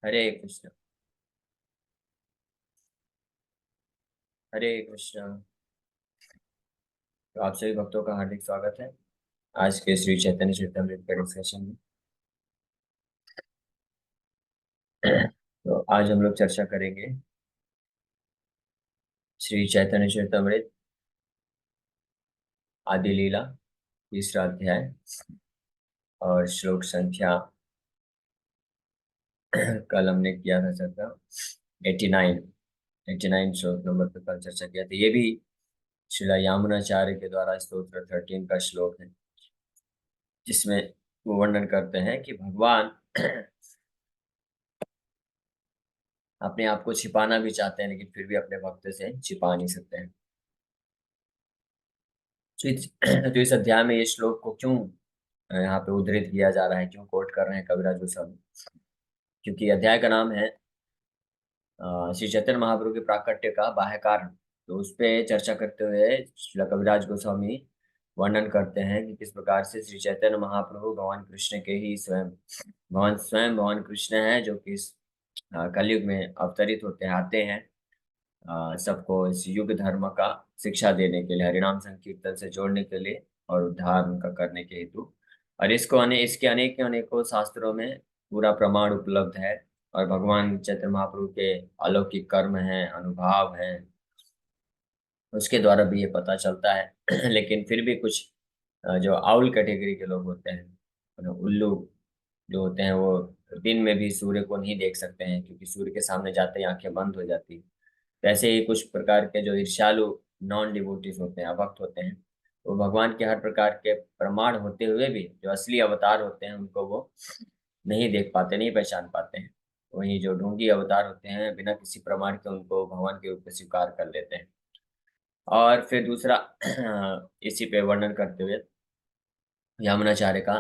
हरे कृष्ण। हरे कृष्ण। तो आप सभी भक्तों का हार्दिक स्वागत है आज के श्री चैतन्य चरितमृत के डिस्कशन में। तो आज हम लोग चर्चा करेंगे श्री चैतन्य चरितमृत आदि लीला तीसरा अध्याय और श्लोक संख्या कल हमने किया था चर्चा 89। 89 श्लोक नंबर पर कल चर्चा किया था। ये भी श्रीला यामुनाचार्य के द्वारा स्तोत्र 13 का श्लोक है, जिसमें वो वर्णन करते हैं कि भगवान अपने आप को छिपाना भी चाहते हैं, लेकिन फिर भी अपने भक्त से छिपा नहीं सकते हैं। तो इस अध्याय में ये श्लोक को क्यों यहाँ पे उद्धृत किया जा रहा है, क्यों कोट कर रहे हैं कविराज गोस्वामी? क्योंकि अध्याय का नाम है श्री चैतन्य महाप्रभु के प्राकट्य का बाह्य कारण। तो उस पे चर्चा करते हुए श्रील कविराज गोस्वामी वर्णन करते हैं कि किस प्रकार से श्री चैतन्य महाप्रभु भगवान कृष्ण के ही भगवान कृष्ण है, जो कि इस कलयुग में अवतरित होते हैं, आते हैं सबको इस युग धर्म का शिक्षा देने के लिए, हरिनाम संकीर्तन से जोड़ने के लिए और उद्धार उनका करने के हेतु। और इसके अनेक अनेकों शास्त्रों में पूरा प्रमाण उपलब्ध है। और भगवान चैतन्य महाप्रभु के अलौकिक कर्म हैं, अनुभाव हैं, उसके द्वारा भी ये पता चलता है। लेकिन फिर भी कुछ जो आउल कैटेगरी के लोग होते हैं, उल्लू जो होते हैं, वो दिन में भी सूर्य को नहीं देख सकते हैं, क्योंकि सूर्य के सामने जाते ही आंखें बंद हो जाती हैं। वैसे ही कुछ प्रकार के जो ईर्ष्यालु नॉन डिवोटीज होते हैं, अभक्त होते हैं, वो भगवान के हर प्रकार के प्रमाण होते हुए भी जो असली अवतार होते हैं उनको वो नहीं देख पाते, नहीं पहचान पाते हैं। वहीं जो ढोंगी अवतार होते हैं, बिना किसी प्रमाण के उनको भगवान के रूप में स्वीकार कर लेते हैं। और फिर दूसरा इसी पे वर्णन करते हुए यमुनाचार्य का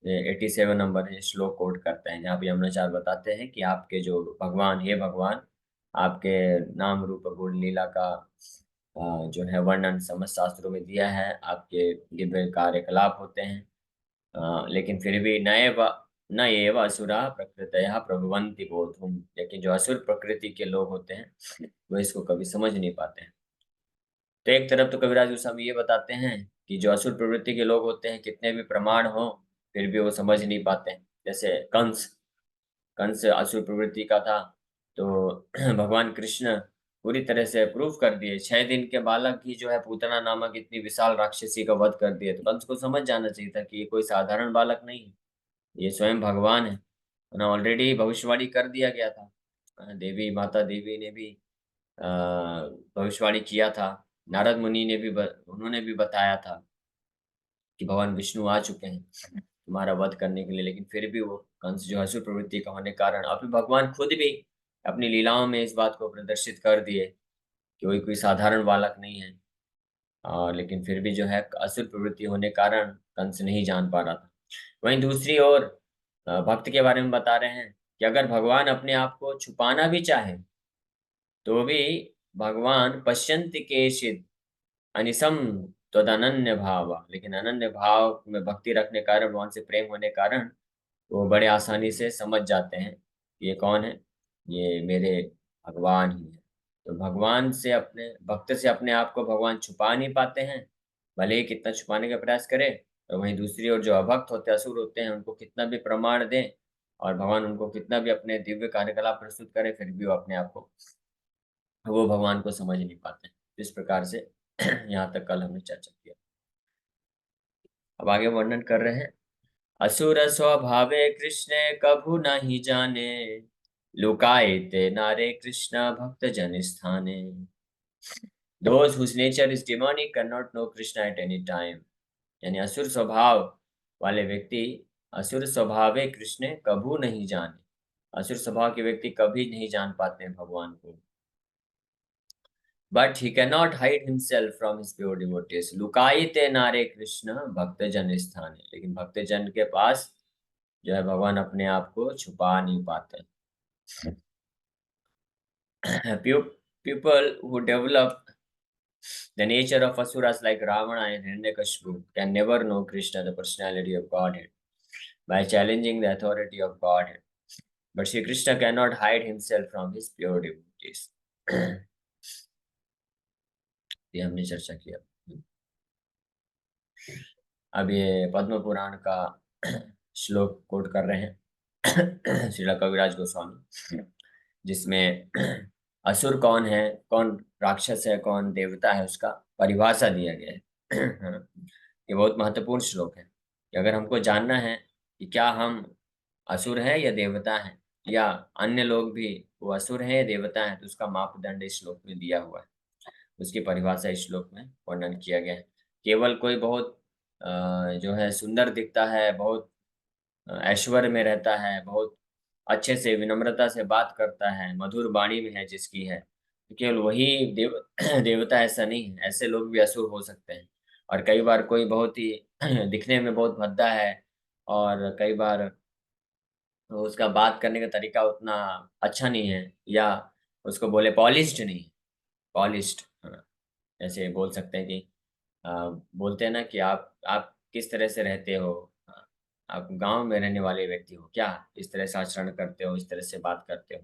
87 नंबर है श्लोक कोट करते हैं, जहाँ पे यमुनाचार्य बताते हैं कि आपके जो भगवान, हे भगवान, आपके नाम रूप गुण लीला का जो है वर्णन समस्त शास्त्रों में दिया है। आपके दिव्य कार्यकलाप होते हैं, लेकिन फिर भी न एव असुरा प्रकृतया प्रभवन्ति बोधुम, लेकिन जो असुर प्रकृति के लोग होते हैं वो इसको कभी समझ नहीं पाते हैं। तो एक तरफ तो कविराज गोस्वामी ये बताते हैं कि जो असुर प्रवृत्ति के लोग होते हैं, कितने भी प्रमाण हो फिर भी वो समझ नहीं पाते हैं। जैसे कंस, कंस असुर प्रवृत्ति का था, तो भगवान कृष्ण पूरी तरह से प्रूफ कर दिए। 6 दिन के बालक ही जो है पूतना नामक इतनी विशाल राक्षसी का वध कर दिए। तो कंस को समझ जाना चाहिए था कि ये कोई साधारण बालक नहीं है, ये स्वयं भगवान है ना। ऑलरेडी भविष्यवाणी कर दिया गया था, देवी माता देवी ने भी अ, भविष्यवाणी किया था। नारद मुनि ने भी उन्होंने भी बताया था कि भगवान विष्णु आ चुके हैं तुम्हारा वध करने के लिए। लेकिन फिर भी वो कंस जो असुर प्रवृत्ति का होने कारण, अभी भगवान खुद भी अपनी लीलाओं में इस बात को प्रदर्शित कर दिए कि वही कोई साधारण बालक नहीं है। लेकिन फिर भी जो है असुर प्रवृत्ति होने कारण कंस नहीं जान पा रहा था। वहीं दूसरी ओर भक्त के बारे में बता रहे हैं कि अगर भगवान अपने आप को छुपाना भी चाहे तो भी भगवान पश्यन्ति केचित् अनिसम तदनन्य भाव, लेकिन अनन्य भाव में भक्ति रखने कारण, भगवान से प्रेम होने कारण वो बड़े आसानी से समझ जाते हैं कि ये कौन है, ये मेरे भगवान ही है। तो भगवान से, अपने भक्त से अपने आप को भगवान छुपा नहीं पाते हैं, भले ही कितना छुपाने का प्रयास करे। और वहीं दूसरी ओर जो अभक्त होते हैं, असुर होते हैं, उनको कितना भी प्रमाण दें और भगवान उनको कितना भी अपने दिव्य कार्यकलाप प्रस्तुत करे, फिर भी वो अपने आप को, वो भगवान को समझ नहीं पाते। इस प्रकार से यहाँ तक कल हमने चर्चा किया। अब आगे वर्णन कर रहे हैं। असुर स्वभावे कृष्ण कभु नहीं जाने, लुकाए ते नारे कृष्ण भक्त जन स्थाने। Those whose nature is demonic cannot know Krishna at any time। यानी असुर स्वभाव वाले व्यक्ति, असुर स्वभावे कृष्ण कभू नहीं जाने, असुर स्वभाव के व्यक्ति कभी नहीं जान पाते हैं भगवान को। But he can not hide himself from his pure devotees, लुकाईते नारे कृष्ण भक्त जन स्थाने, लेकिन भक्त जन के पास जो है भगवान अपने आप को छुपा नहीं पाते। People who develop the nature of asuras like Ravana and Hiranyakashipu can never know Krishna, the personality of Godhead, by challenging the authority of Godhead। But Shri Krishna can not hide himself from his pure devotees. ये हमने चर्चा किया। अब ये पद्म पुराण का श्लोक coat कर रहे हैं श्रीला कविराज गोस्वामी, जिसमें असुर कौन है, कौन राक्षस है, कौन देवता है, उसका परिभाषा दिया गया है। ये बहुत महत्वपूर्ण श्लोक है कि अगर हमको जानना है कि क्या हम असुर है या देवता है, या अन्य लोग भी वो असुर है या देवता है, तो उसका मापदंड इस श्लोक में दिया हुआ है। उसकी परिभाषा इस श्लोक में वर्णन किया गया है। केवल कोई बहुत जो है सुंदर दिखता है, बहुत ऐश्वर्य में रहता है, बहुत अच्छे से विनम्रता से बात करता है, मधुर वाणी में है जिसकी है, तो केवल वही देवता ऐसा नहीं है, ऐसे लोग भी असुर हो सकते हैं। और कई बार कोई बहुत ही दिखने में बहुत भद्दा है, और कई बार उसका बात करने का तरीका उतना अच्छा नहीं है, या उसको बोले पॉलिश्ड नहीं, पॉलिश्ड, ऐसे बोल सकते हैं कि बोलते हैं ना कि आप किस तरह से रहते हो, आप गांव में रहने वाले व्यक्ति हो क्या, इस तरह से आचरण करते हो, इस तरह से बात करते हो।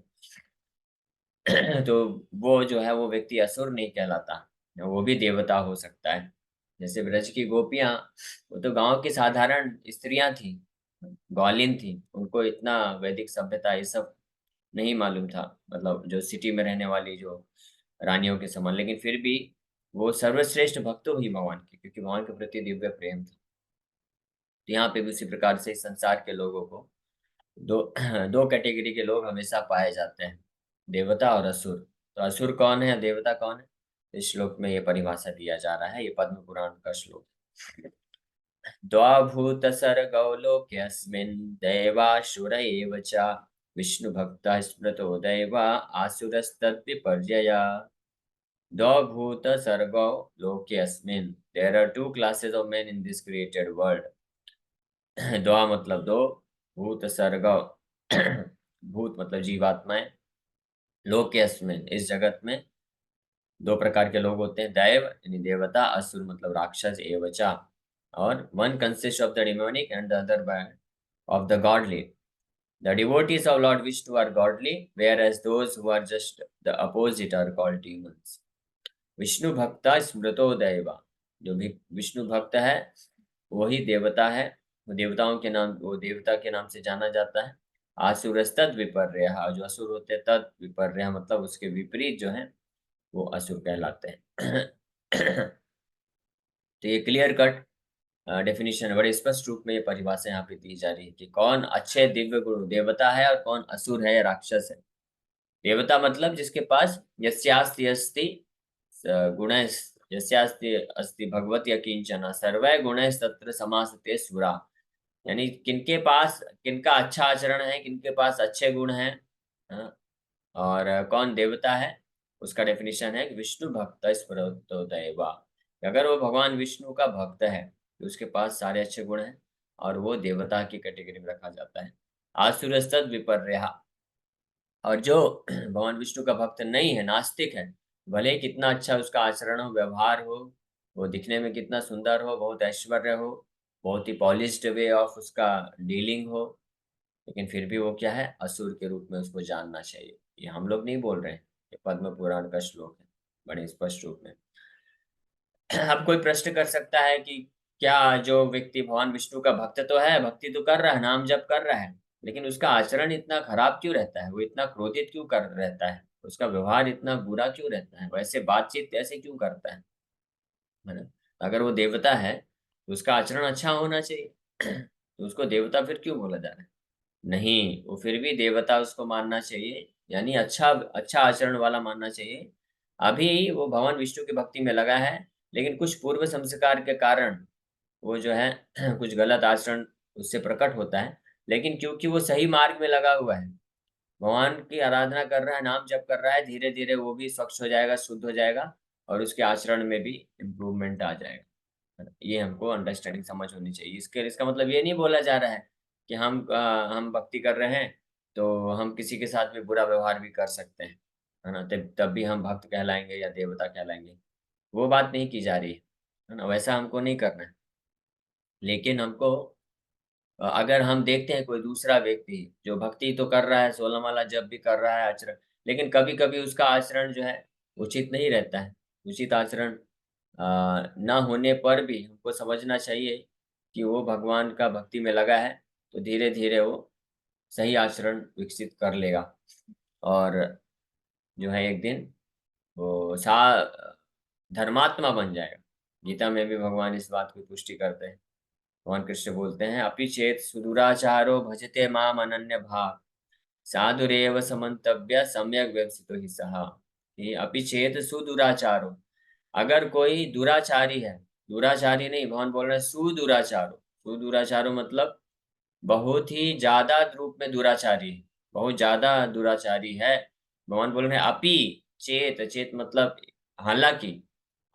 तो वो जो है वो व्यक्ति असुर नहीं कहलाता, वो भी देवता हो सकता है। जैसे ब्रज की गोपियां, वो तो गांव की साधारण स्त्रियां थी, ग्वालिन थी, उनको इतना वैदिक सभ्यता ये सब नहीं मालूम था, मतलब जो सिटी में रहने वाली जो रानियों के समान, लेकिन फिर भी वो सर्वश्रेष्ठ भक्त हुई भगवान की, क्योंकि भगवान के प्रति दिव्य प्रेम था। तो यहाँ पे भी उसी प्रकार से इस संसार के लोगों को दो दो कैटेगरी के लोग हमेशा पाए जाते हैं, देवता और असुर। तो असुर कौन है, देवता कौन है, इस श्लोक में ये परिभाषा दिया जा रहा है। ये पद्म पुराण का श्लोक है। द्वाभूत सर्गौ लोकेऽस्मिन् दैवासुर एव च विष्णुभक्तः स्मृतो दैवा आसुरस्तद्विपर्यया। द्वाभूत सर्गौ लोकेऽस्मिन्, there are two classes of men in this created world। द्वा मतलब दो, भूत सर्ग भूत मतलब जीवात्माएं, लोक के अस्मिन इस जगत में दो प्रकार के लोग होते हैं, दैव यानी देवता, असुर मतलब राक्षस, एवचा, और one consist of the demonic and the other by of the godly. The devotees of Lord Vishnu are godly, whereas those who are just the opposite are called demons। Vishnu भक्ता स्मृतो दैवा, जो भी विष्णु भक्त है वही देवता है, वो देवताओं के नाम, वो देवता के नाम से जाना जाता है। आसुरस्तद विपर्य, जो असुर होते हैं तद विपर्य मतलब उसके विपरीत जो है वो असुर कहलाते हैं। तो ये क्लियर कट डेफिनेशन, बड़े स्पष्ट रूप में ये परिभाषा यहाँ पे दी जा रही है कि कौन अच्छे दिव्य गुण देवता है और कौन असुर है या राक्षस है। देवता मतलब जिसके पास यस्यास्ति अस्ति गुण, यस्यास्ति अस्ति भगवत या किंचन सर्वै गुण तत्र समासते सुरा। यानी किनके पास, किनका अच्छा आचरण है, किनके पास अच्छे गुण हैं, हाँ, और कौन देवता है, उसका डेफिनेशन है कि विष्णु भक्त स्मृतो दैवा। अगर वो भगवान विष्णु का भक्त है तो उसके पास सारे अच्छे गुण हैं, और वो देवता की कैटेगरी में रखा जाता है। आसुरस्तद विपर्य, और जो भगवान विष्णु का भक्त नहीं है, नास्तिक है, भले ही कितना अच्छा उसका आचरण हो, व्यवहार हो, वो दिखने में कितना सुंदर हो, बहुत ऐश्वर्य हो, बहुत ही पॉलिश्ड वे ऑफ उसका डीलिंग हो, लेकिन फिर भी वो क्या है, असुर के रूप में उसको जानना चाहिए। ये हम लोग नहीं बोल रहे हैं, ये पद्म पुराण का श्लोक है, बड़े स्पष्ट रूप में। अब कोई प्रश्न कर सकता है कि क्या जो व्यक्ति भगवान विष्णु का भक्त तो है, भक्ति तो कर रहा है, नाम जप कर रहा है, लेकिन उसका आचरण इतना खराब क्यों रहता है, वो इतना क्रोधित क्यों कर रहता है, उसका व्यवहार इतना बुरा क्यों रहता है, वैसे बातचीत ऐसे क्यों करता है ना। अगर वो देवता है तो उसका आचरण अच्छा होना चाहिए, तो उसको देवता फिर क्यों बोला जा रहा है। नहीं, वो फिर भी देवता उसको मानना चाहिए, यानी अच्छा अच्छा आचरण वाला मानना चाहिए। अभी वो भगवान विष्णु की भक्ति में लगा है, लेकिन कुछ पूर्व संस्कार के कारण वो जो है कुछ गलत आचरण उससे प्रकट होता है, लेकिन क्योंकि वो सही मार्ग में लगा हुआ है, भगवान की आराधना कर रहा है, नाम जप कर रहा है, धीरे धीरे वो भी स्वच्छ हो जाएगा, शुद्ध हो जाएगा, और उसके आचरण में भी इम्प्रूवमेंट आ जाएगा। ये हमको अंडरस्टैंडिंग समझ होनी चाहिए। इसका मतलब ये नहीं बोला जा रहा है कि हम भक्ति कर रहे हैं तो हम किसी के साथ भी बुरा व्यवहार भी कर सकते हैं, है ना, तब तब भी हम भक्त कहलाएंगे या देवता कहलाएंगे, वो बात नहीं की जा रही है ना, वैसा हमको नहीं करना है। लेकिन हमको अगर हम देखते हैं कोई दूसरा व्यक्ति जो भक्ति तो कर रहा है, 16 माला जब भी कर रहा है आचरण, लेकिन कभी कभी उसका आचरण जो है उचित नहीं रहता है। उचित आचरण ना होने पर भी हमको समझना चाहिए कि वो भगवान का भक्ति में लगा है, तो धीरे धीरे वो सही आचरण विकसित कर लेगा, और जो है एक दिन वो धर्मात्मा बन जाएगा। गीता में भी भगवान इस बात की पुष्टि करते हैं। भगवान कृष्ण बोलते हैं, अपि चेत सुदुराचारो भजते माम अनन्य भाव साधुरेव समन्तव्य सम्यक व्यवसितो हि सहा। ये अपि चेत सुदुराचारो, अगर कोई दुराचारी है, दुराचारी नहीं, भगवान बोल रहे हैं सुदुराचारो। सुदुराचारो मतलब बहुत ही ज्यादा रूप में दुराचारी है, बहुत ज्यादा दुराचारी है। भगवान बोल रहे हैं अपि चेत, चेत मतलब हालांकि,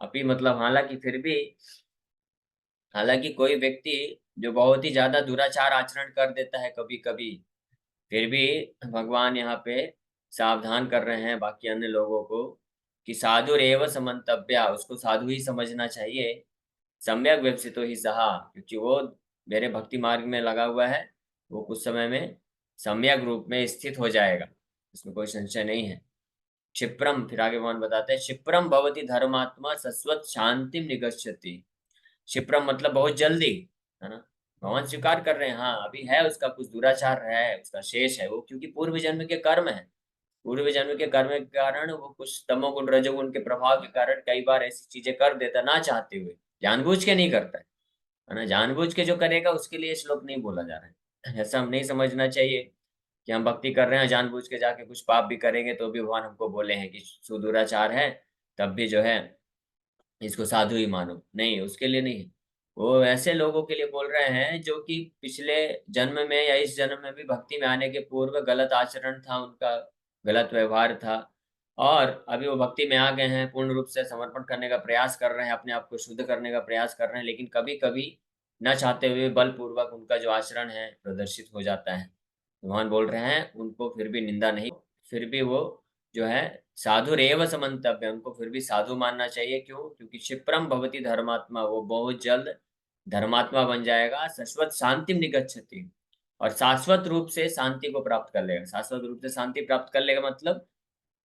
अपि मतलब हालांकि, फिर भी, हालांकि कोई व्यक्ति जो बहुत ही ज्यादा दुराचार आचरण कर देता है कभी कभी, फिर भी भगवान यहाँ पे सावधान कर रहे हैं बाकी अन्य लोगों को कि साधु रेव समन्तव्या, उसको साधु ही समझना चाहिए। सम्यक व्यवसितो ही सहा, क्योंकि वो मेरे भक्ति मार्ग में लगा हुआ है, वो कुछ समय में सम्यक रूप में स्थित हो जाएगा, इसमें कोई संशय नहीं है। क्षिप्रम, फिर आगे भगवान बताते हैं, क्षिप्रम भवति धर्मात्मा सस्वत शांतिम निगच्छति। क्षिप्रम मतलब बहुत जल्दी, है ना। भगवान स्वीकार कर रहे हैं, हाँ अभी है उसका कुछ दुराचार है, उसका शेष है वो, क्योंकि पूर्व जन्म के कर्म है। पूर्व जन्म के कर्म के कारण वो कुछ तमोगुण रजोगुण के प्रभाव के कारण कई बार ऐसी चीजें कर देता ना चाहते हुए, जानबूझ के नहीं करता है ना। जानबूझ के जो करेगा उसके लिए श्लोक नहीं बोला जा रहा है। ऐसा हम नहीं समझना चाहिए कि हम भक्ति कर रहे हैं, जानबूझ के जाके कुछ पाप भी करेंगे तो भी भगवान हमको बोले हैं कि सुदुराचार है, तब भी जो है इसको साधु ही मानो, नहीं, उसके लिए नहीं है। वो ऐसे लोगों के लिए बोल रहे हैं जो कि पिछले जन्म में या इस जन्म में भी भक्ति में आने के पूर्व गलत आचरण था उनका, गलत व्यवहार था, और अभी वो भक्ति में आ गए हैं, पूर्ण रूप से समर्पण करने का प्रयास कर रहे हैं, अपने आप को शुद्ध करने का प्रयास कर रहे हैं, लेकिन कभी कभी न चाहते हुए बलपूर्वक उनका जो आचरण है प्रदर्शित हो जाता है। भगवान बोल रहे हैं उनको फिर भी निंदा नहीं, फिर भी वो जो है साधुरेव समन्तव्य, उनको फिर भी साधु मानना चाहिए। क्यों? क्योंकि क्षिप्रम भवति धर्मात्मा, वो बहुत जल्द धर्मात्मा बन जाएगा। शाश्वत शांति निगच्छति, और शाश्वत रूप से शांति को प्राप्त कर लेगा। शाश्वत रूप से शांति प्राप्त कर लेगा मतलब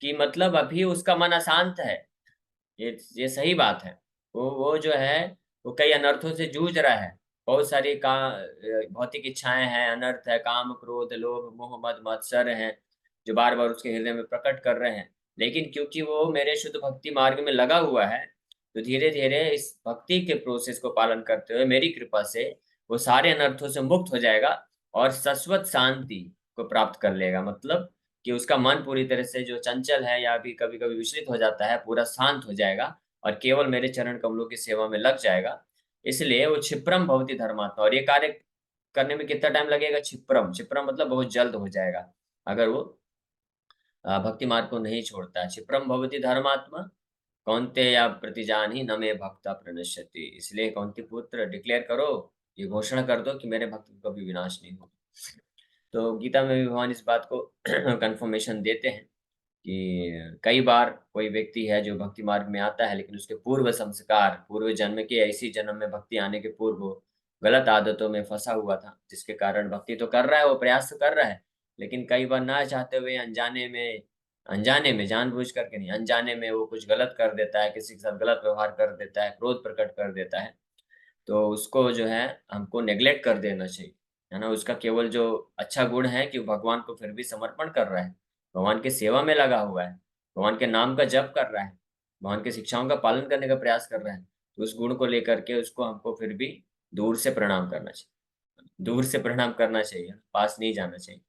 कि, मतलब अभी उसका मन अशांत है, ये सही बात है। वो जो है वो कई अनर्थों से जूझ रहा है, बहुत सारी का भौतिक इच्छाएं हैं, अनर्थ है, काम क्रोध लोभ मोह मद मत्सर हैं, जो बार बार उसके हृदय में प्रकट कर रहे हैं। लेकिन क्योंकि वो मेरे शुद्ध भक्ति मार्ग में लगा हुआ है, तो धीरे धीरे इस भक्ति के प्रोसेस को पालन करते हुए मेरी कृपा से वो सारे अनर्थों से मुक्त हो जाएगा और शाश्वत शांति को प्राप्त कर लेगा। मतलब कि उसका मन पूरी तरह से जो चंचल है या भी कभी कभी विचलित हो जाता है, पूरा शांत हो जाएगा और केवल मेरे चरण कमलों की सेवा में लग जाएगा। इसलिए वो क्षिप्रम भवति धर्मात्मा, और ये कार्य करने में कितना टाइम लगेगा? क्षिप्रम, क्षिप्रम मतलब बहुत जल्द हो जाएगा अगर वो भक्ति मार्ग को नहीं छोड़ता है। क्षिप्रम भवति धर्मात्मा कौन्तेय प्रतिजानी न मे भक्ता प्रणश्यति। इसलिए कौंती पुत्र डिक्लेयर करो, ये घोषणा कर दो कि मेरे भक्त को कभी विनाश नहीं होगा। तो गीता में भी भगवान इस बात को कंफर्मेशन देते हैं कि कई बार कोई व्यक्ति है जो भक्ति मार्ग में आता है, लेकिन उसके पूर्व संस्कार, पूर्व जन्म के ऐसी जन्म में भक्ति आने के पूर्व वो गलत आदतों में फंसा हुआ था, जिसके कारण भक्ति तो कर रहा है, वो प्रयास तो कर रहा है, लेकिन कई बार ना चाहते हुए अनजाने में, अनजाने में, जानबूझ करके नहीं, अनजाने में वो कुछ गलत कर देता है, किसी के साथ गलत व्यवहार कर देता है, क्रोध प्रकट कर देता है, तो उसको जो है हमको नेग्लेक्ट कर देना चाहिए, है ना। उसका केवल जो अच्छा गुण है कि वो भगवान को फिर भी समर्पण कर रहा है, भगवान की सेवा में लगा हुआ है, भगवान के नाम का जप कर रहा है, भगवान की शिक्षाओं का पालन करने का प्रयास कर रहा है, तो उस गुण को लेकर के उसको हमको फिर भी दूर से प्रणाम करना चाहिए, दूर से प्रणाम करना चाहिए, पास नहीं जाना चाहिए।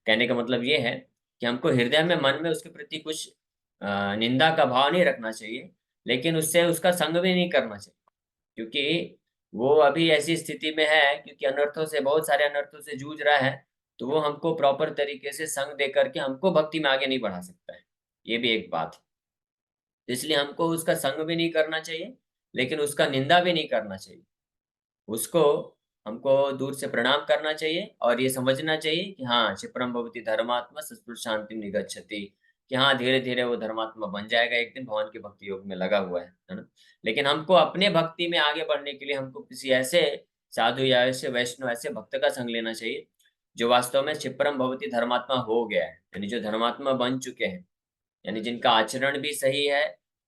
कहने का मतलब ये है कि हमको हृदय में, मन में उसके प्रति कुछ निंदा का भाव नहीं रखना चाहिए, लेकिन उससे उसका संग भी नहीं करना चाहिए, क्योंकि वो अभी ऐसी स्थिति में है, क्योंकि अनर्थों से, बहुत सारे अनर्थों से जूझ रहा है, तो वो हमको प्रॉपर तरीके से संग दे करके हमको भक्ति में आगे नहीं बढ़ा सकता है। ये भी एक बात है। तो इसलिए हमको उसका संग भी नहीं करना चाहिए, लेकिन उसका निंदा भी नहीं करना चाहिए। उसको हमको दूर से प्रणाम करना चाहिए और ये समझना चाहिए कि हाँ, क्षिप्रम भवति धर्मात्मा सत्पुरुष शांति निगच्छति, कि हाँ धीरे धीरे वो धर्मात्मा बन जाएगा, एक दिन भगवान के भक्ति योग में लगा हुआ है ना। लेकिन हमको अपने भक्ति में आगे बढ़ने के लिए हमको किसी ऐसे साधु या ऐसे वैष्णव ऐसे भक्त का संग लेना चाहिए जो वास्तव में क्षिप्रम भवति धर्मात्मा हो गया है, यानी जो धर्मात्मा बन चुके हैं, यानी जिनका आचरण भी सही है,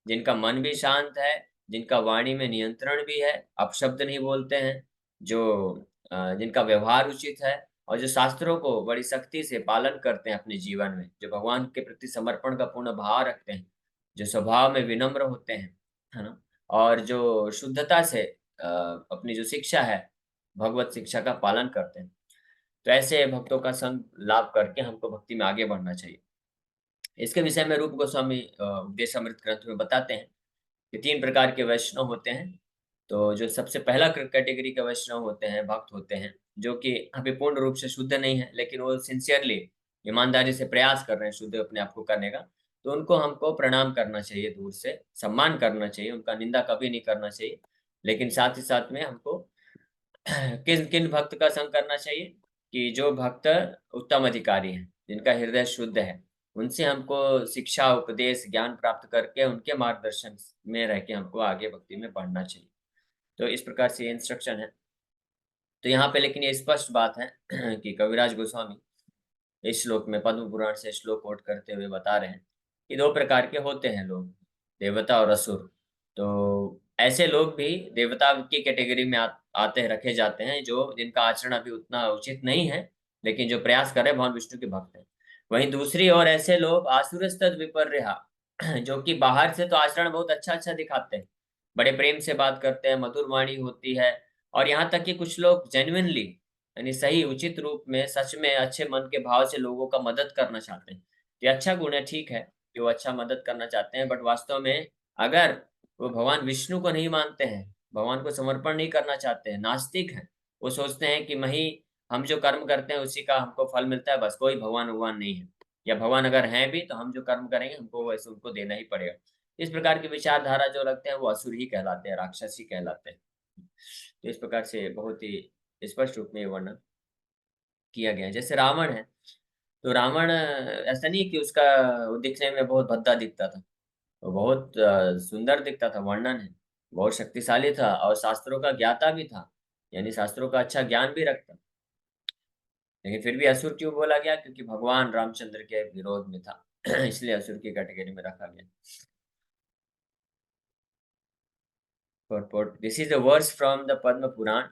जिनका मन भी शांत है, जिनका वाणी में नियंत्रण भी है, अपशब्द नहीं बोलते हैं, जो जिनका व्यवहार उचित है, और जो शास्त्रों को बड़ी सख्ती से पालन करते हैं अपने जीवन में, जो भगवान के प्रति समर्पण का पूर्ण भाव रखते हैं, जो स्वभाव में विनम्र होते हैं, है ना, और जो शुद्धता से अपनी जो शिक्षा है, भगवत शिक्षा का पालन करते हैं। तो ऐसे भक्तों का संग लाभ करके हमको भक्ति में आगे बढ़ना चाहिए। इसके विषय में रूप गोस्वामी उपदेशामृत ग्रंथ में बताते हैं कि 3 प्रकार के वैष्णव होते हैं। तो जो सबसे पहला कैटेगरी के वैष्णव होते हैं, भक्त होते हैं, जो कि अभी पूर्ण रूप से शुद्ध नहीं है, लेकिन वो सिंसियरली, ईमानदारी से प्रयास कर रहे हैं शुद्ध अपने आप को करने का, तो उनको हमको प्रणाम करना चाहिए, दूर से सम्मान करना चाहिए, उनका निंदा कभी नहीं करना चाहिए। लेकिन साथ ही साथ में हमको किन किन भक्त का संग करना चाहिए कि जो भक्त उत्तम अधिकारी हैं, जिनका हृदय शुद्ध है, उनसे हमको शिक्षा, उपदेश, ज्ञान प्राप्त करके उनके मार्गदर्शन में रह के हमको आगे भक्ति में बढ़ना चाहिए। तो इस प्रकार से ये इंस्ट्रक्शन है। तो यहाँ पे लेकिन ये स्पष्ट बात है कि कविराज गोस्वामी इस श्लोक में पद्म पुराण से श्लोक कोट करते हुए बता रहे हैं कि 2 प्रकार के होते हैं लोग, देवता और असुर। तो ऐसे लोग भी देवता की कैटेगरी में आते रखे जाते हैं, जो जिनका आचरण अभी उतना उचित नहीं है, लेकिन जो प्रयास कर रहे हैं, भगवान विष्णु के भक्त हैं। वहीं दूसरी ओर ऐसे लोग आसुरस्तद विपर्या, जो कि बाहर से तो आचरण बहुत अच्छा अच्छा दिखाते हैं, बड़े प्रेम से बात करते हैं, मधुर वाणी होती है, और यहाँ तक कि कुछ लोग जेन्युइनली, यानी सही उचित रूप में सच में अच्छे मन के भाव से लोगों का मदद करना चाहते हैं। ये अच्छा गुण है, ठीक है कि वो अच्छा मदद करना चाहते हैं, बट वास्तव में अगर वो भगवान विष्णु को नहीं मानते हैं, भगवान को समर्पण नहीं करना चाहते हैं, नास्तिक हैं, वो सोचते हैं कि वही हम जो कर्म करते हैं उसी का हमको फल मिलता है, बस कोई भगवान भगवान नहीं है, या भगवान अगर हैं भी तो हम जो कर्म करेंगे हमको वैसे उनको देना ही पड़ेगा। इस प्रकार की विचारधारा जो रखते हैं वो असुर ही कहलाते हैं, राक्षस ही कहलाते हैं। तो इस प्रकार से बहुत ही स्पष्ट रूप में ये वर्णन किया गया है। जैसे रावण है, तो रावण ऐसा नहीं कि उसका वो दिखने में बहुत भद्दा दिखता था, वो बहुत सुंदर दिखता था, वर्णन है, बहुत शक्तिशाली था और शास्त्रों का ज्ञाता भी था, यानी शास्त्रों का अच्छा ज्ञान भी रखता। लेकिन फिर भी असुर क्यों बोला गया? क्योंकि भगवान रामचंद्र के विरोध में था इसलिए असुर की कैटेगरी में रखा गया। Purport. This is a verse from the Padma Puran.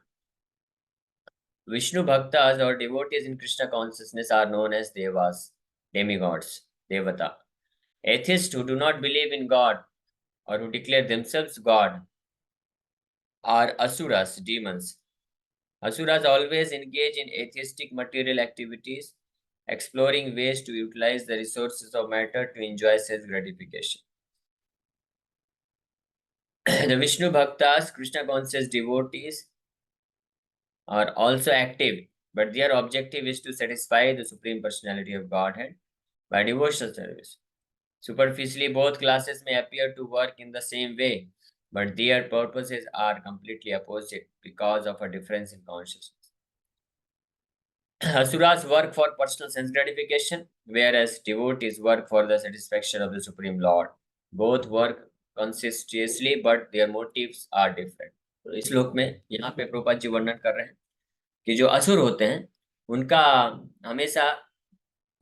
Vishnu Bhaktas or devotees in Krishna consciousness are known as Devas, demigods, Devata. Atheists who do not believe in God or who declare themselves God are Asuras, demons. Asuras always engage in atheistic material activities, exploring ways to utilize the resources of matter to enjoy self gratification. The Vishnu Bhaktas, Krishna conscious devotees, are also active, but their objective is to satisfy the Supreme Personality of Godhead by devotional service. Superficially, both classes may appear to work in the same way, but their purposes are completely opposite because of a difference in consciousness. Asuras work for personal sense gratification, whereas devotees work for the satisfaction of the Supreme Lord. Both work conscientiously, but their motives are different. तो इस श्लोक में यहाँ पे प्रभुपाद जी वर्णन कर रहे हैं कि जो असुर होते हैं उनका हमेशा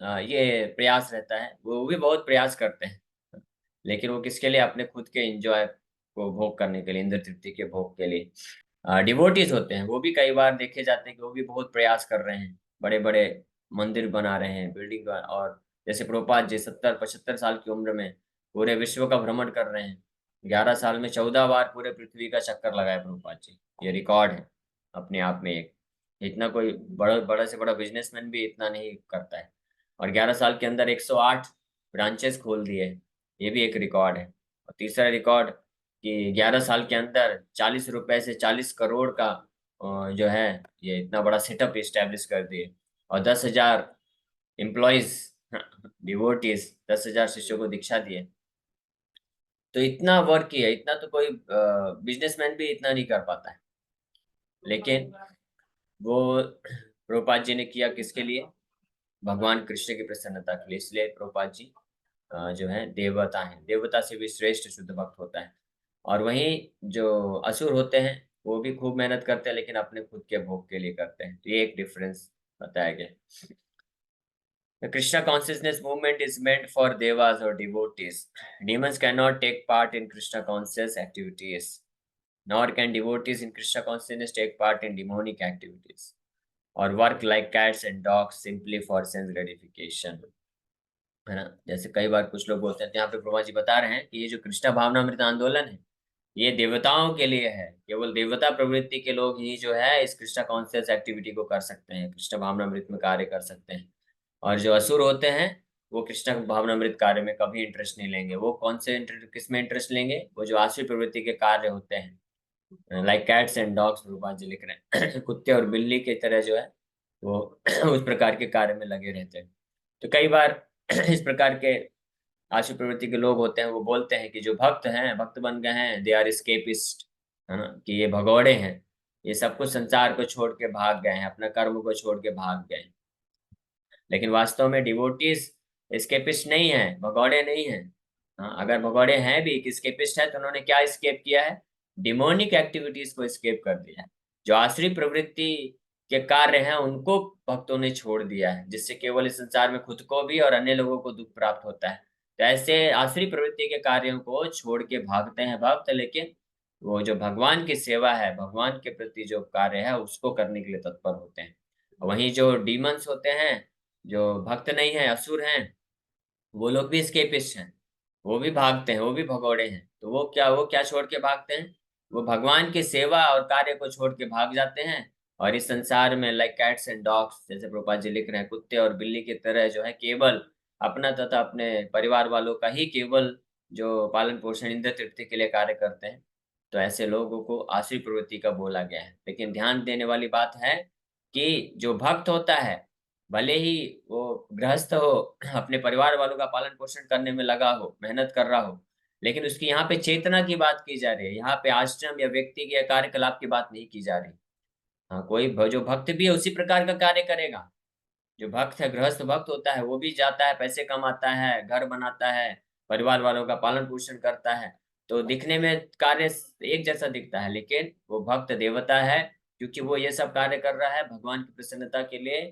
ये प्रयास रहता है, वो भी बहुत प्रयास करते हैं, लेकिन वो किसके लिए? अपने खुद के एंजॉय को भोग करने के लिए, इंद्र तृप्ति के भोग के लिए। डिवोटीज होते हैं, वो भी कई बार देखे जाते हैं कि वो भी बहुत प्रयास कर रहे हैं, बड़े बड़े मंदिर बना रहे हैं, बिल्डिंग, और जैसे प्रभुपाद जी 70-75 साल की उम्र में पूरे विश्व का भ्रमण कर रहे हैं, 11 साल में 14 बार पूरे पृथ्वी का चक्कर लगाया प्रभुपाद जी। ये रिकॉर्ड है अपने आप में एक, इतना कोई बड़ा बड़ा से बड़ा बिजनेसमैन भी इतना नहीं करता है, और 11 साल के अंदर 108 ब्रांचेस खोल दिए, ये भी एक रिकॉर्ड है। और तीसरा रिकॉर्ड कि 11 साल के अंदर 40 रुपए से 40 करोड़ का जो है ये इतना बड़ा सेटअप इस्टेब्लिश कर दिए, और 10,000 एम्प्लॉयज डिवोटीज, 10,000 शिष्यों को दीक्षा दिए। तो इतना वर्क किया, इतना तो कोई बिजनेसमैन भी इतना नहीं कर पाता है, लेकिन वो प्रभुपाद जी ने किया किसके लिए? भगवान कृष्ण की प्रसन्नता के लिए। इसलिए प्रभुपाद जी जो है देवता हैं, देवता से भी श्रेष्ठ शुद्ध भक्त होता है। और वहीं जो असुर होते हैं वो भी खूब मेहनत करते हैं, लेकिन अपने खुद के भोग के लिए करते हैं। तो ये एक डिफरेंस बताया गया। The Krishna consciousness movement is meant for devas or devotees. Demons cannot take part in Krishna conscious activities, nor can devotees in Krishna consciousness take part in demonic activities or work like cats and dogs simply for sense gratification. है ना? जैसे कई बार कुछ लोग बोलते हैं, तो यहाँ पे प्रभा जी बता रहे हैं कि ये जो कृष्णा भावनामृत आंदोलन है, ये देवताओं के लिए है। केवल देवता प्रवृत्ति के लोग ही जो है इस कृष्णा कॉन्शियस एक्टिविटी को कर सकते हैं, कृष्ण भावनामृत में कार्य कर सकते हैं। और जो असुर होते हैं वो कृष्ण भावनामृत कार्य में कभी इंटरेस्ट नहीं लेंगे। वो कौन से किस में इंटरेस्ट लेंगे? वो जो आसुरी प्रवृत्ति के कार्य होते हैं, लाइक कैट्स एंड डॉग्स, रूपा जी लिख रहे हैं कुत्ते और बिल्ली की तरह जो है वो उस प्रकार के कार्य में लगे रहते हैं। तो कई बार इस प्रकार के आसुरी प्रवृत्ति के लोग होते हैं, वो बोलते हैं कि जो भक्त हैं, भक्त बन गए हैं, दे आर स्केपिस्ट, है ना, कि ये भगौड़े हैं, ये सब कुछ संसार को छोड़ के भाग गए हैं, अपना कर्म को छोड़ के भाग गए। लेकिन वास्तव में डिवोटीज स्केपिस्ट नहीं है, भगौड़े नहीं है। हाँ, अगर भगौड़े हैं भी, स्केपिस्ट है, तो उन्होंने क्या स्केप किया है? डिमोनिक एक्टिविटीज को स्केप कर दिया है। जो आसुरी प्रवृत्ति के कार्य हैं उनको भक्तों ने छोड़ दिया है, जिससे केवल इस संसार में खुद को भी और अन्य लोगों को दुख प्राप्त होता है। तो ऐसे आसुरी प्रवृत्ति के कार्यों को छोड़ के भागते हैं भक्त, लेकिन वो जो भगवान की सेवा है, भगवान के प्रति जो कार्य है उसको करने के लिए तत्पर होते हैं। वहीं जो डीमंस होते हैं, जो भक्त नहीं है, असुर हैं, वो लोग भी स्केपिस्ट हैं, वो भी भागते हैं, वो भी भगौड़े हैं। तो वो क्या छोड़ के भागते हैं? वो भगवान की सेवा और कार्य को छोड़ के भाग जाते हैं। और इस संसार में लाइक कैट्स एंड डॉग्स, जैसे प्रभुपाद जी लिख रहे हैं, कुत्ते और बिल्ली की तरह जो है केवल अपना तथा अपने परिवार वालों का ही केवल जो पालन पोषण, इंद्र तृप्ति के लिए कार्य करते हैं। तो ऐसे लोगों को आसुरी प्रवृत्ति का बोला गया है। लेकिन ध्यान देने वाली बात है कि जो भक्त होता है, भले ही वो गृहस्थ हो, अपने परिवार वालों का पालन पोषण करने में लगा हो, मेहनत कर रहा हो, लेकिन उसकी यहाँ पे चेतना की बात की जा रही है, यहाँ पे आश्रम या व्यक्ति के कार्यकलाप की बात नहीं की जा रही। हाँ, जो भक्त भी है उसी प्रकार का कार्य करेगा। जो भक्त है, गृहस्थ भक्त होता है, वो भी जाता है, पैसे कमाता है, घर बनाता है, परिवार वालों का पालन पोषण करता है। तो दिखने में कार्य एक जैसा दिखता है, लेकिन वो भक्त देवता है, क्योंकि वो ये सब कार्य कर रहा है भगवान की प्रसन्नता के लिए।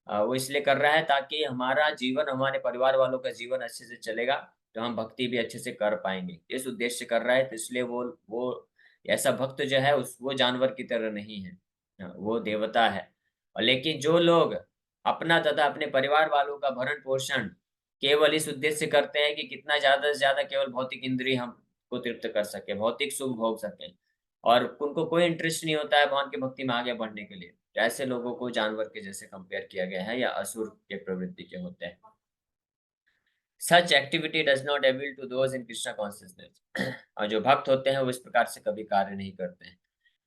वो इसलिए कर रहा है ताकि हमारा जीवन, हमारे परिवार वालों का जीवन अच्छे से चलेगा, तो हम भक्ति भी अच्छे से कर पाएंगे। इस उद्देश्य से कर रहा है, तो इसलिए वो ऐसा भक्त जो है उस वो जानवर की तरह नहीं है। वो देवता है। और लेकिन जो लोग अपना तथा अपने परिवार वालों का भरण पोषण केवल इस उद्देश्य से करते हैं कि कितना ज्यादा से ज्यादा केवल भौतिक इंद्रिय हमको तृप्त कर सके, भौतिक सुख भोग सके, और उनको कोई इंटरेस्ट नहीं होता है भगवान की भक्ति में आगे बढ़ने के लिए, तो ऐसे लोगों को जानवर के जैसे कंपेयर किया गया है, या असुर के प्रवृत्ति के होते हैं। Such activity does not avail to those in Krishna consciousness. और जो भक्त होते हैं वो इस प्रकार से कभी कार्य नहीं करते हैं।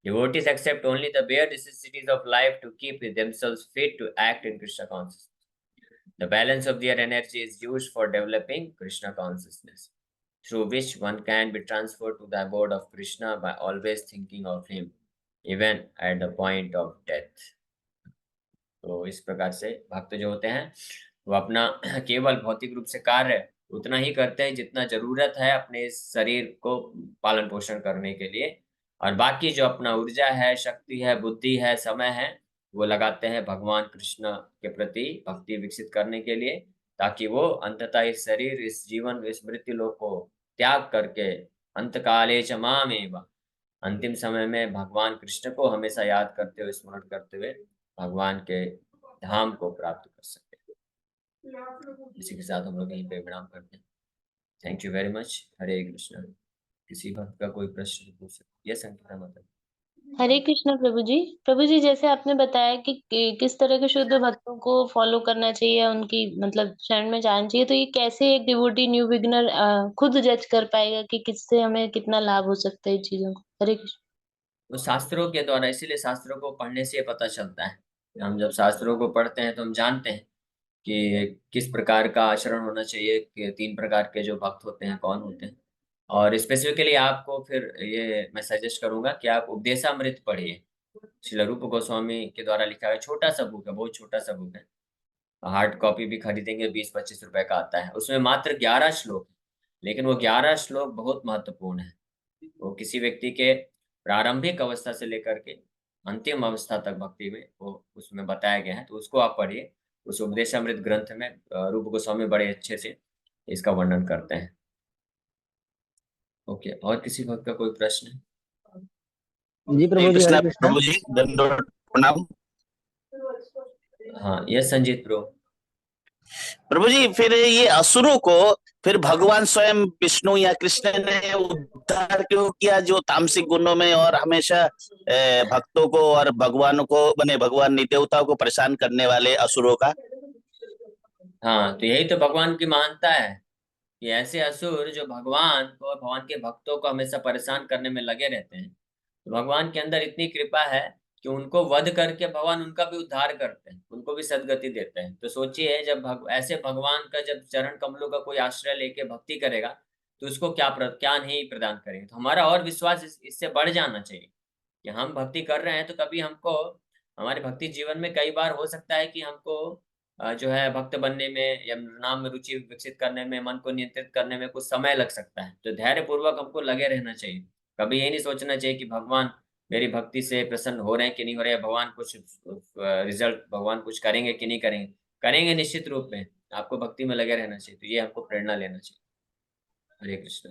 Devotees accept only the bare necessities of life to keep themselves fit to act in Krishna consciousness. The balance of their energy is used for developing Krishna consciousness, through which one can be transferred to the abode of Krishna by always thinking of him, even at the point of death. तो इस प्रकार से भक्त जो होते हैं वो अपना केवल भौतिक रूप से कार्य उतना ही करते हैं जितना जरूरत है अपने इस शरीर को पालन पोषण करने के लिए, और बाकी जो अपना ऊर्जा है, शक्ति है, बुद्धि है, समय है, वो लगाते हैं भगवान कृष्ण के प्रति भक्ति विकसित करने के लिए, ताकि वो अंततः इस शरीर, इस जीवन, इस मृत्यु लोक को त्याग करके अंत काले च मामेव, अंतिम समय में भगवान कृष्ण को हमेशा याद करते हुए, स्मरण करते हुए भगवान के धाम को प्राप्त कर सकते हैं। इसी के साथ हम लोग यहीं पे विराम करते हैं। Thank you very much. Hare Krishna. किसी भक्त का कोई प्रश्न पूछ सकते? ये संकीर्तन मतलब। हरे कृष्ण प्रभु जी। प्रभु जी, जैसे आपने बताया कि किस तरह के शुद्ध भक्तों को फॉलो करना चाहिए, उनकी मतलब शरण में जाना चाहिए, तो ये कैसे एक डिवोटी न्यू बिगिनर खुद जज कर पाएगा कि किससे हमें कितना लाभ हो सकता है इन चीजों को? हरे कृष्ण। वो शास्त्रों के द्वारा, इसीलिए शास्त्रों को पढ़ने से पता चलता है। हम जब शास्त्रों को पढ़ते हैं तो हम जानते हैं कि किस प्रकार का आचरण होना चाहिए, कि 3 प्रकार के जो भक्त होते हैं कौन होते हैं। और स्पेसिफिकली आपको फिर ये मैं सजेस्ट करूंगा कि आप उपदेशामृत पढ़िए। श्रील रूप गोस्वामी के द्वारा लिखा है, छोटा सा बुक है, बहुत छोटा सा बुक है। हार्ड कॉपी भी खरीदेंगे 20-25 रुपए का आता है। उसमें मात्र 11 श्लोक है, लेकिन वो 11 श्लोक बहुत महत्वपूर्ण है। वो किसी व्यक्ति के प्रारंभिक अवस्था से लेकर के अंतिम अवस्था तक भक्ति में वो उसमें बताया गया है, तो उसको आप पढ़िए। उस उपदेशामृत ग्रंथ में रूप गोस्वामी बड़े अच्छे से इसका वर्णन करते हैं। ओके, और किसी भक्त का कोई प्रश्न जी हरे प्रभु जी, हरे कृष्णा कृष्णा। प्रभु जी, दंडोत प्रणाम। है? हाँ, यस संजीत ब्रो। प्रभु जी, फिर ये असुरों को फिर भगवान स्वयं विष्णु या कृष्ण ने उद्धार क्यों किया, जो तामसिक गुणों में और हमेशा भक्तों को और भगवान को बने भगवान देवताओं को परेशान करने वाले असुरों का? हाँ, तो यही तो भगवान की महानता है कि ऐसे असुर जो भगवान को और भगवान के भक्तों को हमेशा परेशान करने में लगे रहते हैं, तो भगवान के अंदर इतनी कृपा है कि उनको वध करके भगवान उनका भी उद्धार करते हैं, उनको भी सदगति देते हैं। तो सोचिए, जब ऐसे भगवान का जब चरण कमलों का कोई आश्रय लेके भक्ति करेगा, तो उसको क्या नहीं प्रदान करेंगे। तो हमारा और विश्वास इससे बढ़ जाना चाहिए कि हम भक्ति कर रहे हैं, तो कभी हमको हमारे भक्ति जीवन में कई बार हो सकता है कि हमको जो है भक्त बनने में या नाम में रुचि विकसित करने में, मन को नियंत्रित करने में कुछ समय लग सकता है। तो धैर्य पूर्वक हमको लगे रहना चाहिए। कभी ये नहीं सोचना चाहिए कि भगवान मेरी भक्ति से प्रसन्न हो रहे हैं कि नहीं हो रहे हैं, भगवान कुछ रिजल्ट, भगवान कुछ करेंगे कि नहीं करेंगे। करेंगे निश्चित रूप में। आपको भक्ति में लगे रहना चाहिए। तो ये हमको प्रेरणा लेना चाहिए। हरे कृष्ण।